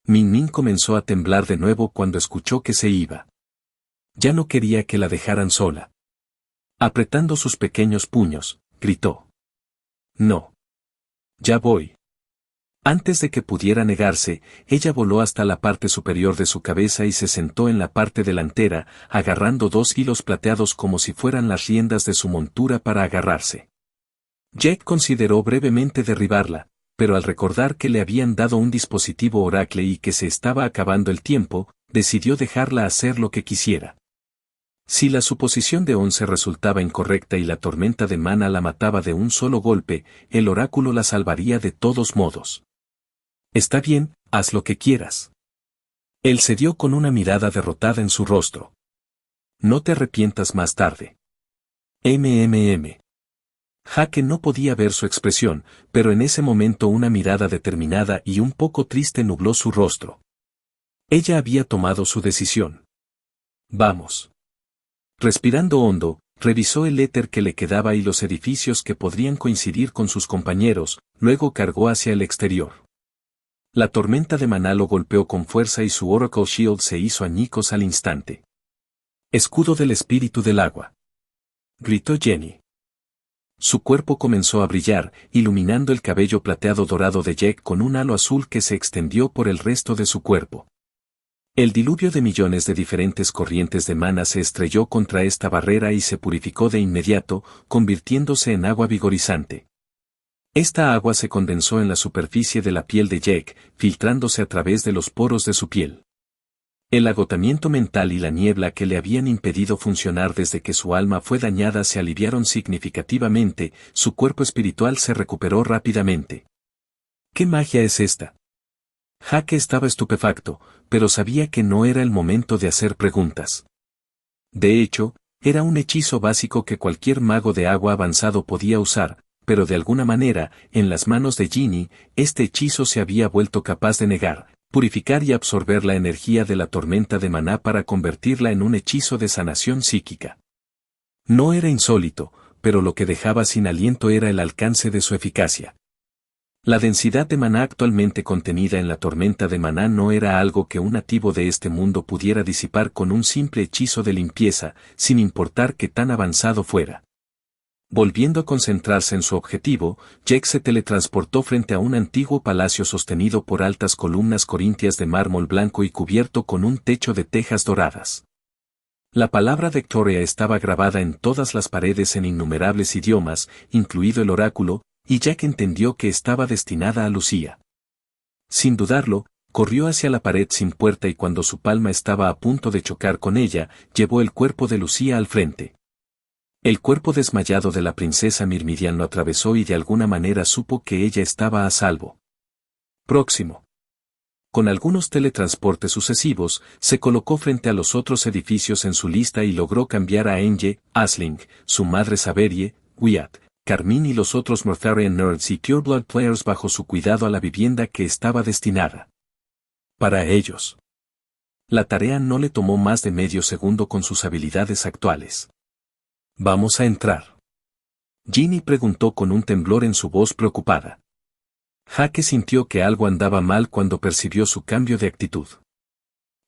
Min Min comenzó a temblar de nuevo cuando escuchó que se iba. Ya no quería que la dejaran sola. Apretando sus pequeños puños, gritó. No. Ya voy. Antes de que pudiera negarse, ella voló hasta la parte superior de su cabeza y se sentó en la parte delantera, agarrando 2 hilos plateados como si fueran las riendas de su montura para agarrarse. Jack consideró brevemente derribarla, pero al recordar que le habían dado un dispositivo Oracle y que se estaba acabando el tiempo, decidió dejarla hacer lo que quisiera. Si la suposición de 11 resultaba incorrecta y la tormenta de mana la mataba de un solo golpe, el oráculo la salvaría de todos modos. Está bien, haz lo que quieras. Él cedió con una mirada derrotada en su rostro. No te arrepientas más tarde. Jake no podía ver su expresión, pero en ese momento una mirada determinada y un poco triste nubló su rostro. Ella había tomado su decisión. Vamos. Respirando hondo, revisó el éter que le quedaba y los edificios que podrían coincidir con sus compañeros, luego cargó hacia el exterior. La tormenta de maná lo golpeó con fuerza y su Oracle Shield se hizo añicos al instante. Escudo del espíritu del agua. Gritó Jenny. Su cuerpo comenzó a brillar, iluminando el cabello plateado dorado de Jack con un halo azul que se extendió por el resto de su cuerpo. El diluvio de millones de diferentes corrientes de mana se estrelló contra esta barrera y se purificó de inmediato, convirtiéndose en agua vigorizante. Esta agua se condensó en la superficie de la piel de Jack, filtrándose a través de los poros de su piel. El agotamiento mental y la niebla que le habían impedido funcionar desde que su alma fue dañada se aliviaron significativamente, su cuerpo espiritual se recuperó rápidamente. ¿Qué magia es esta? Jack estaba estupefacto, pero sabía que no era el momento de hacer preguntas. De hecho, era un hechizo básico que cualquier mago de agua avanzado podía usar, pero de alguna manera, en las manos de Ginny, este hechizo se había vuelto capaz de negar, purificar y absorber la energía de la tormenta de maná para convertirla en un hechizo de sanación psíquica. No era insólito, pero lo que dejaba sin aliento era el alcance de su eficacia. La densidad de maná actualmente contenida en la tormenta de maná no era algo que un nativo de este mundo pudiera disipar con un simple hechizo de limpieza, sin importar qué tan avanzado fuera. Volviendo a concentrarse en su objetivo, Jack se teletransportó frente a un antiguo palacio sostenido por altas columnas corintias de mármol blanco y cubierto con un techo de tejas doradas. La palabra Victoria estaba grabada en todas las paredes en innumerables idiomas, incluido el oráculo, y Jack entendió que estaba destinada a Lucía. Sin dudarlo, corrió hacia la pared sin puerta y cuando su palma estaba a punto de chocar con ella, llevó el cuerpo de Lucía al frente. El cuerpo desmayado de la princesa Myrmidon lo atravesó y de alguna manera supo que ella estaba a salvo. Próximo. Con algunos teletransportes sucesivos, se colocó frente a los otros edificios en su lista y logró cambiar a Enge, Aisling, su madre Saverie, Wyatt, Carmine y los otros Mortharian Nerds y Pureblood Players bajo su cuidado a la vivienda que estaba destinada para ellos. La tarea no le tomó más de medio segundo con sus habilidades actuales. ¿Vamos a entrar? Ginny preguntó con un temblor en su voz preocupada. Jack sintió que algo andaba mal cuando percibió su cambio de actitud.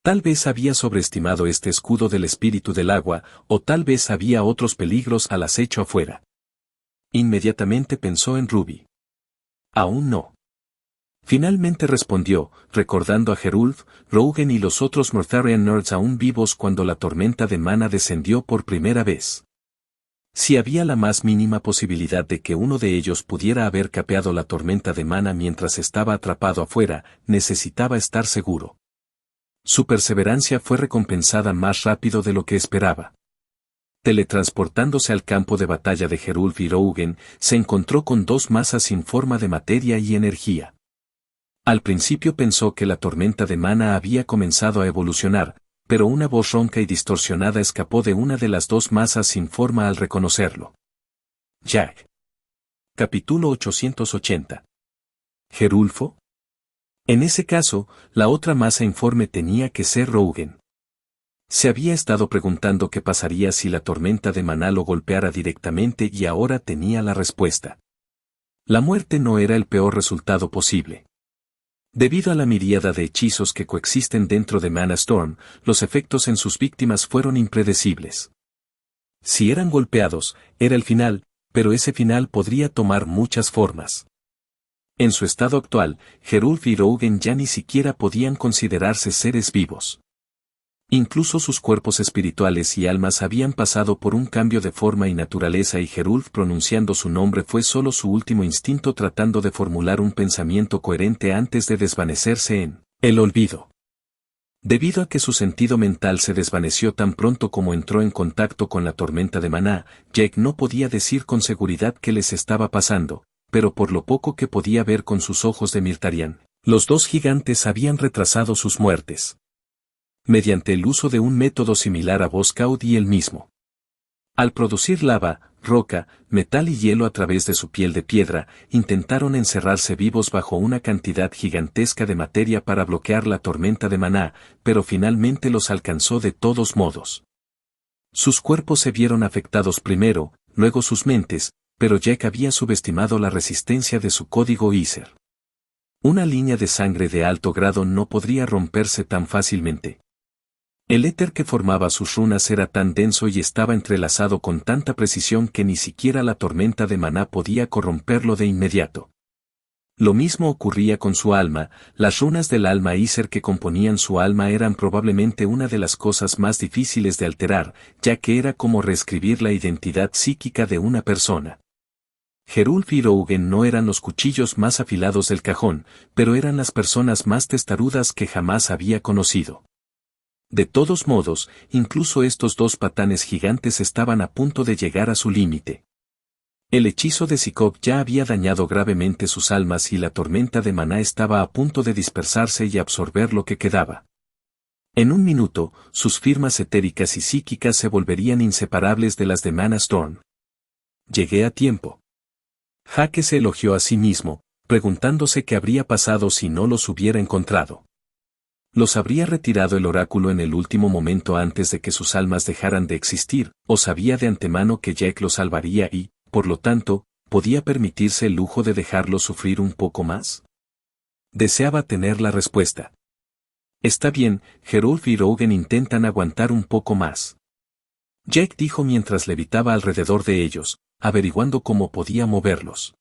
Tal vez había sobreestimado este escudo del espíritu del agua, o tal vez había otros peligros al acecho afuera. Inmediatamente pensó en Ruby. Aún no. Finalmente respondió, recordando a Gerulf, Rogan y los otros Mortharian Nerds aún vivos cuando la tormenta de mana descendió por primera vez. Si había la más mínima posibilidad de que uno de ellos pudiera haber capeado la tormenta de mana mientras estaba atrapado afuera, necesitaba estar seguro. Su perseverancia fue recompensada más rápido de lo que esperaba. Teletransportándose al campo de batalla de Gerulf y Rogan, se encontró con dos masas sin forma de materia y energía. Al principio pensó que la tormenta de mana había comenzado a evolucionar, pero una voz ronca y distorsionada escapó de una de las dos masas sin forma al reconocerlo. Jack. Capítulo 880. ¿Gerulfo? En ese caso, la otra masa informe tenía que ser Rogan. Se había estado preguntando qué pasaría si la tormenta de maná lo golpeara directamente y ahora tenía la respuesta. La muerte no era el peor resultado posible. Debido a la miríada de hechizos que coexisten dentro de Mana Storm, los efectos en sus víctimas fueron impredecibles. Si eran golpeados, era el final, pero ese final podría tomar muchas formas. En su estado actual, Gerulf y Rogan ya ni siquiera podían considerarse seres vivos. Incluso sus cuerpos espirituales y almas habían pasado por un cambio de forma y naturaleza y Gerulf pronunciando su nombre fue solo su último instinto tratando de formular un pensamiento coherente antes de desvanecerse en el olvido. Debido a que su sentido mental se desvaneció tan pronto como entró en contacto con la tormenta de maná, Jack no podía decir con seguridad qué les estaba pasando, pero por lo poco que podía ver con sus ojos de Mirtarian, los dos gigantes habían retrasado sus muertes. Mediante el uso de un método similar a Boscaud y él mismo. Al producir lava, roca, metal y hielo a través de su piel de piedra, intentaron encerrarse vivos bajo una cantidad gigantesca de materia para bloquear la tormenta de maná, pero finalmente los alcanzó de todos modos. Sus cuerpos se vieron afectados primero, luego sus mentes, pero Jack había subestimado la resistencia de su código Ether. Una línea de sangre de alto grado no podría romperse tan fácilmente. El éter que formaba sus runas era tan denso y estaba entrelazado con tanta precisión que ni siquiera la tormenta de maná podía corromperlo de inmediato. Lo mismo ocurría con su alma, las runas del alma Aesir que componían su alma eran probablemente una de las cosas más difíciles de alterar, ya que era como reescribir la identidad psíquica de una persona. Gerulf y Rougen no eran los cuchillos más afilados del cajón, pero eran las personas más testarudas que jamás había conocido. De todos modos, incluso estos dos patanes gigantes estaban a punto de llegar a su límite. El hechizo de Sikov ya había dañado gravemente sus almas y la tormenta de maná estaba a punto de dispersarse y absorber lo que quedaba. En un minuto, sus firmas etéricas y psíquicas se volverían inseparables de las de Mana Storm. Llegué a tiempo. Jake se elogió a sí mismo, preguntándose qué habría pasado si no los hubiera encontrado. ¿Los habría retirado el oráculo en el último momento antes de que sus almas dejaran de existir, o sabía de antemano que Jack los salvaría y, por lo tanto, podía permitirse el lujo de dejarlos sufrir un poco más? Deseaba tener la respuesta. Está bien, Gerulf y Rougen intentan aguantar un poco más. Jack dijo mientras levitaba alrededor de ellos, averiguando cómo podía moverlos.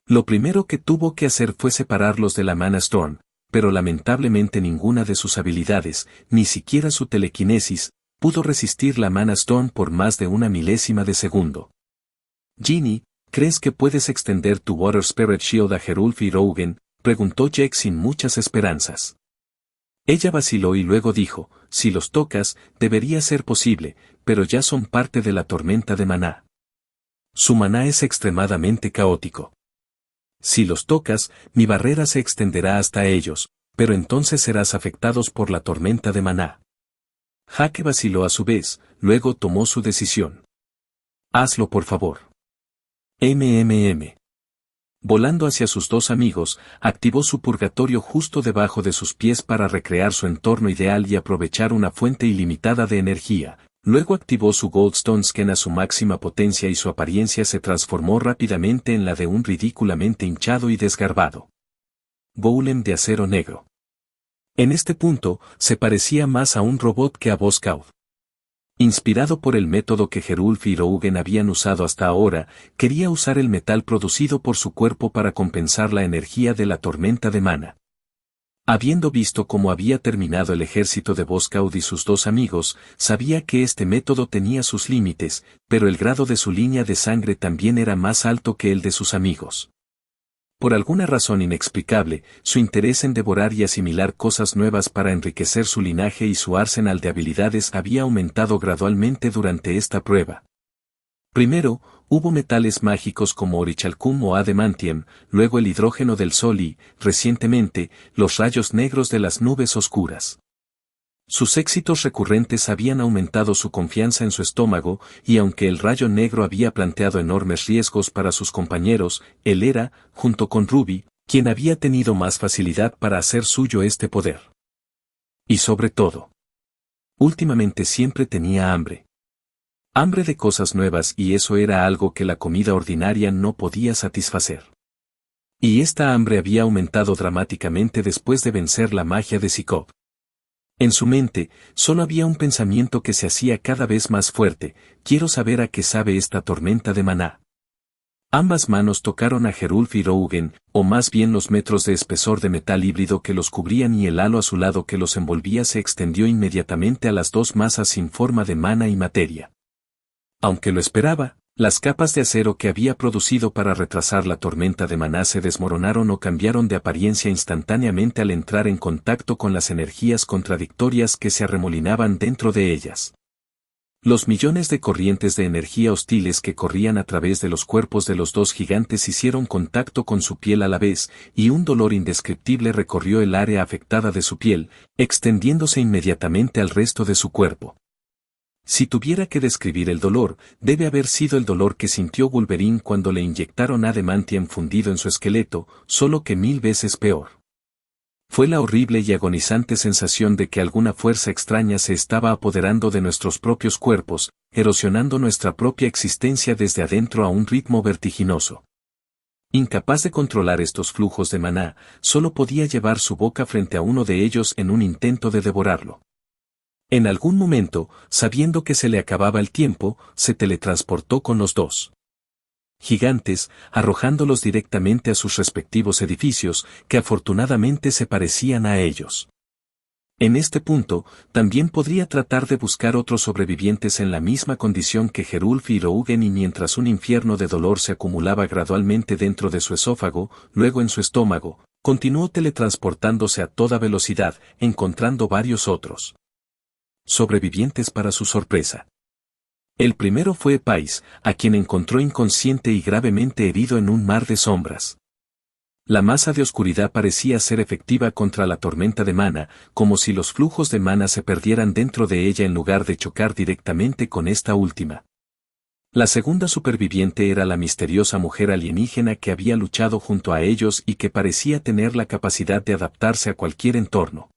Lo primero que tuvo que hacer fue separarlos de la Mana Storm, pero lamentablemente ninguna de sus habilidades, ni siquiera su telequinesis, pudo resistir la Mana Storm por más de una milésima de segundo. Ginny, ¿crees que puedes extender tu Water Spirit Shield a Gerulf y Rougen?, preguntó Jack sin muchas esperanzas. Ella vaciló y luego dijo, si los tocas, debería ser posible, pero ya son parte de la tormenta de maná. Su maná es extremadamente caótico. Si los tocas, mi barrera se extenderá hasta ellos, pero entonces serás afectados por la tormenta de maná. Jake vaciló a su vez, luego tomó su decisión. Hazlo por favor. Volando hacia sus dos amigos, activó su purgatorio justo debajo de sus pies para recrear su entorno ideal y aprovechar una fuente ilimitada de energía. Luego activó su Goldstone Skin a su máxima potencia y su apariencia se transformó rápidamente en la de un ridículamente hinchado y desgarbado golem de acero negro. En este punto, se parecía más a un robot que a Voskaud. Inspirado por el método que Gerulf y Rougen habían usado hasta ahora, quería usar el metal producido por su cuerpo para compensar la energía de la tormenta de mana. Habiendo visto cómo había terminado el ejército de Voskaud y sus dos amigos, sabía que este método tenía sus límites, pero el grado de su línea de sangre también era más alto que el de sus amigos. Por alguna razón inexplicable, su interés en devorar y asimilar cosas nuevas para enriquecer su linaje y su arsenal de habilidades había aumentado gradualmente durante esta prueba. Primero, hubo metales mágicos como orichalcum o adamantium, luego el hidrógeno del sol y, recientemente, los rayos negros de las nubes oscuras. Sus éxitos recurrentes habían aumentado su confianza en su estómago, y aunque el rayo negro había planteado enormes riesgos para sus compañeros, él era, junto con Ruby, quien había tenido más facilidad para hacer suyo este poder. Y sobre todo, últimamente siempre tenía hambre. Hambre de cosas nuevas y eso era algo que la comida ordinaria no podía satisfacer. Y esta hambre había aumentado dramáticamente después de vencer la magia de Sikov. En su mente, solo había un pensamiento que se hacía cada vez más fuerte, quiero saber a qué sabe esta tormenta de maná. Ambas manos tocaron a Gerulf y Rougen, o más bien los metros de espesor de metal híbrido que los cubrían y el halo azulado que los envolvía se extendió inmediatamente a las dos masas sin forma de mana y materia. Aunque lo esperaba, las capas de acero que había producido para retrasar la tormenta de maná se desmoronaron o cambiaron de apariencia instantáneamente al entrar en contacto con las energías contradictorias que se arremolinaban dentro de ellas. Los millones de corrientes de energía hostiles que corrían a través de los cuerpos de los dos gigantes hicieron contacto con su piel a la vez, y un dolor indescriptible recorrió el área afectada de su piel, extendiéndose inmediatamente al resto de su cuerpo. Si tuviera que describir el dolor, debe haber sido el dolor que sintió Wolverine cuando le inyectaron adamantium fundido en su esqueleto, solo que 1000 veces peor. Fue la horrible y agonizante sensación de que alguna fuerza extraña se estaba apoderando de nuestros propios cuerpos, erosionando nuestra propia existencia desde adentro a un ritmo vertiginoso. Incapaz de controlar estos flujos de maná, solo podía llevar su boca frente a uno de ellos en un intento de devorarlo. En algún momento, sabiendo que se le acababa el tiempo, se teletransportó con los dos. gigantes, arrojándolos directamente a sus respectivos edificios, que afortunadamente se parecían a ellos. En este punto, también podría tratar de buscar otros sobrevivientes en la misma condición que Gerulf y Rougen, y mientras un infierno de dolor se acumulaba gradualmente dentro de su esófago, luego en su estómago, continuó teletransportándose a toda velocidad, encontrando varios otros sobrevivientes para su sorpresa. El primero fue Pais, a quien encontró inconsciente y gravemente herido en un mar de sombras. La masa de oscuridad parecía ser efectiva contra la tormenta de mana, como si los flujos de mana se perdieran dentro de ella en lugar de chocar directamente con esta última. La segunda superviviente era la misteriosa mujer alienígena que había luchado junto a ellos y que parecía tener la capacidad de adaptarse a cualquier entorno.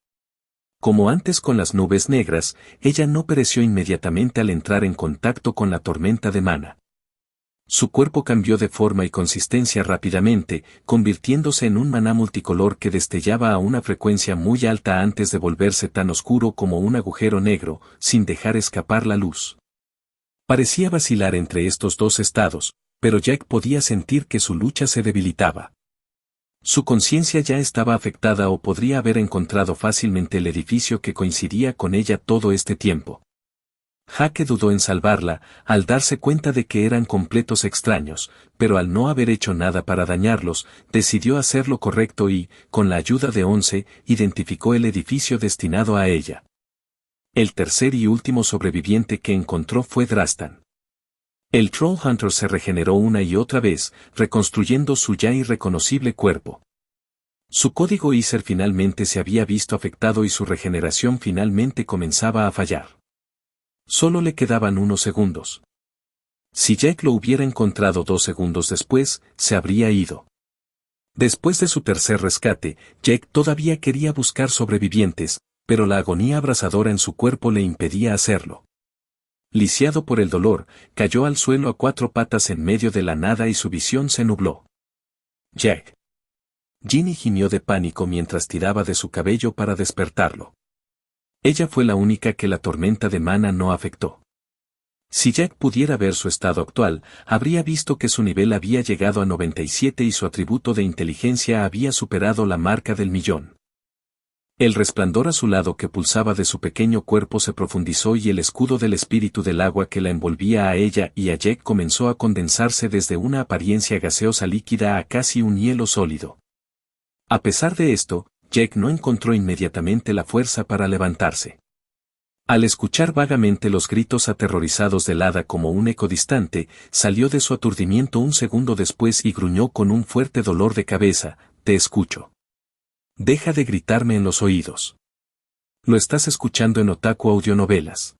Como antes con las nubes negras, ella no pereció inmediatamente al entrar en contacto con la tormenta de mana. Su cuerpo cambió de forma y consistencia rápidamente, convirtiéndose en un maná multicolor que destellaba a una frecuencia muy alta antes de volverse tan oscuro como un agujero negro, sin dejar escapar la luz. Parecía vacilar entre estos dos estados, pero Jack podía sentir que su lucha se debilitaba. Su conciencia ya estaba afectada o podría haber encontrado fácilmente el edificio que coincidía con ella todo este tiempo. Jake dudó en salvarla, al darse cuenta de que eran completos extraños, pero al no haber hecho nada para dañarlos, decidió hacer lo correcto y, con la ayuda de Once, identificó el edificio destinado a ella. El tercer y último sobreviviente que encontró fue Drastan. El Trollhunter se regeneró una y otra vez, reconstruyendo su ya irreconocible cuerpo. Su código Ether finalmente se había visto afectado y su regeneración finalmente comenzaba a fallar. Solo le quedaban unos segundos. Si Jack lo hubiera encontrado 2 segundos después, se habría ido. Después de su tercer rescate, Jack todavía quería buscar sobrevivientes, pero la agonía abrasadora en su cuerpo le impedía hacerlo. Lisiado por el dolor, cayó al suelo a 4 patas en medio de la nada y su visión se nubló. Jack. Ginny gimió de pánico mientras tiraba de su cabello para despertarlo. Ella fue la única que la tormenta de mana no afectó. Si Jack pudiera ver su estado actual, habría visto que su nivel había llegado a 97 y su atributo de inteligencia había superado la marca del 1.000.000. El resplandor azulado que pulsaba de su pequeño cuerpo se profundizó y el escudo del espíritu del agua que la envolvía a ella y a Jack comenzó a condensarse desde una apariencia gaseosa líquida a casi un hielo sólido. A pesar de esto, Jack no encontró inmediatamente la fuerza para levantarse. Al escuchar vagamente los gritos aterrorizados del hada como un eco distante, salió de su aturdimiento un segundo después y gruñó con un fuerte dolor de cabeza: «Te escucho. Deja de gritarme en los oídos. Lo estás escuchando en Otaku Audionovelas».